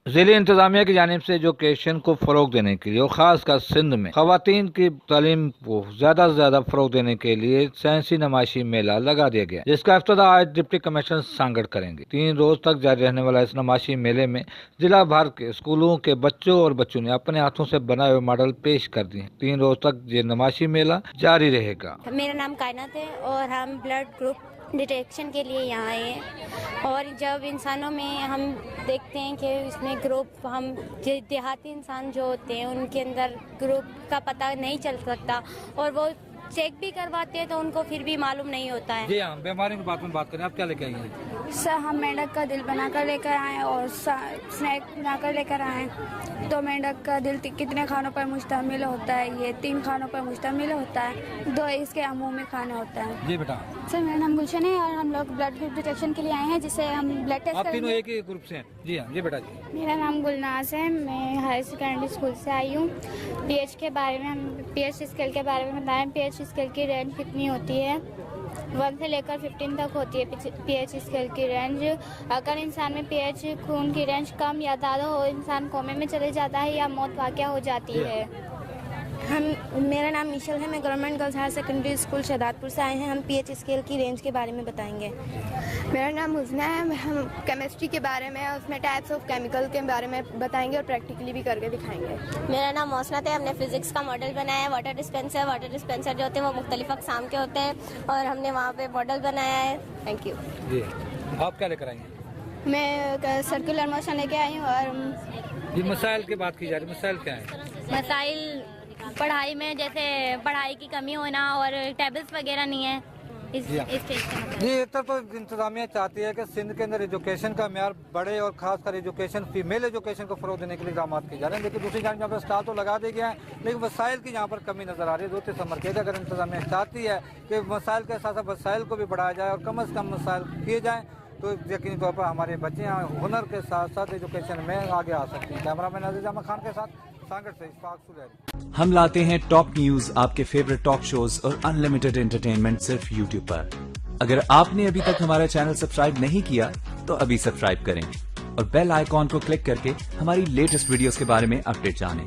ضلعی انتظامیہ کی جانب سے ایجوکیشن کو فروغ دینے کے لیے اور خاص کر سندھ میں خواتین کی تعلیم کو زیادہ سے زیادہ فروغ دینے کے لیے سائنسی نمائشی میلہ لگا دیا گیا، جس کا افتتاح آج ڈپٹی کمشنر سانگڑ کریں گے۔ 3 روز تک جاری رہنے والا اس نمائشی میلے میں ضلع بھر کے اسکولوں کے بچوں اور بچوں نے اپنے ہاتھوں سے بنائے ہوئے ماڈل پیش کر دیے۔ 3 روز تک یہ نمائشی میلہ جاری رہے گا۔ میرا نام کائنات ہے اور ہم بلڈ گروپ ڈیٹیکشن کے لیے یہاں آئے ہیں، اور جب انسانوں میں ہم دیکھتے ہیں کہ اس میں گروپ، ہم دیہاتی انسان جو ہوتے ہیں ان کے اندر گروپ کا پتہ نہیں چل سکتا، اور وہ چیک بھی کرواتے ہیں تو ان کو پھر بھی معلوم نہیں ہوتا ہے۔ جی ہاں، بیماریوں کی بات کریں، آپ کیا لے کے آئی ہیں؟ سر ہم مینڈک کا دل بنا کر لے کر آئے اور اسنیک بنا کر لے کر آئے۔ تو مینڈک کا دل کتنے کھانوں پر مشتمل ہوتا ہے؟ یہ 3 کھانوں پر مشتمل ہوتا ہے، 2 اس کے عمومی کھانا ہوتا ہے۔ جی بیٹا۔ سر میرا نام گلشن ہے اور ہم لوگ بلڈ گروپ ڈیٹیکشن کے لیے آئے ہیں، جس سے ہم بلڈ ٹیسٹ آپ کریں تینوں گے۔ ایک ہی گروپ سے ہیں؟ جی ہاں، جی بیٹا جی۔ میرا نام گلناز ہے، میں ہائر سیکنڈری اسکول سے آئی ہوں۔ پی ایچ کے بارے میں ہم پی ایچ اسکیل کے بارے میں بتائیں۔ پی ایچ اسکیل کی رینج کتنی ہوتی ہے؟ 1 سے لے کر 15 تک ہوتی ہے پی ایچ اسکیل کی رینج۔ اگر انسان میں پی ایچ خون کی رینج کم یا زیادہ ہو، انسان کومے میں چلے جاتا ہے یا موت واقع ہو جاتی ہے۔ میرا نام مشل ہے، میں government girls higher secondary school Shahdadpur سے آئے ہیں۔ ہم پی ایچ اسکیل کی رینج کے بارے میں بتائیں گے۔ میرا نام حسنہ ہے، ہم کیمسٹری کے بارے میں، اس میں ٹائپس آف کیمیکل کے بارے میں بتائیں گے اور پریکٹیکلی بھی کر کے دکھائیں گے۔ میرا نام موسنت ہے، ہم نے فزکس کا ماڈل بنایا ہے۔ واٹر ڈسپینسر جو ہوتے ہیں وہ مختلف اقسام کے ہوتے ہیں اور ہم نے وہاں پہ ماڈل بنایا ہے۔ Thank you. جی آپ کیا لے کر آئی ہیں؟ میں سرکولر موشن لے کے آئی ہوں اور یہ مسائل کی بات کی جا رہی ہے، مسائل کیا ہیں؟ مسائل پڑھائی میں، جیسے پڑھائی کی کمی ہونا اور ٹیبلز وغیرہ نہیں ہے اس چیز کا۔ جی، ایک طرف تو انتظامیہ چاہتی ہے کہ سندھ کے اندر ایجوکیشن کا معیار بڑھے اور خاص کر ایجوکیشن، فیمیل ایجوکیشن کو فروغ دینے کے لیے اقدامات کیے جا رہے ہیں، لیکن دوسری جانب یہاں پر اسٹال تو لگا دیا گیا ہے، لیکن وسائل کی یہاں پر کمی نظر آ رہی ہے۔ ضرورت سمر کے اگر انتظامیہ چاہتی ہے کہ مسائل کے ساتھ ساتھ وسائل کو بھی بڑھایا جائے اور کم از کم مسائل کیے جائیں، تو یقینی طور پر ہمارے بچے ہنر کے ساتھ ساتھ ایجوکیشن میں آگے آ سکتے ہیں۔ کیمرہ مین عزیز احمد خان کے ساتھ سانگڑ سے اشفاق سلیری۔ ہم لاتے ہیں ٹاپ نیوز، آپ کے فیورٹ ٹاک شوز اور انلمیٹڈ انٹرٹینمنٹ صرف یوٹیوب پر۔ اگر آپ نے ابھی تک ہمارا چینل سبسکرائب نہیں کیا تو ابھی سبسکرائب کریں اور بیل آئیکن کو کلک کر کے ہماری لیٹسٹ ویڈیوز کے بارے میں اپڈیٹ جانیں۔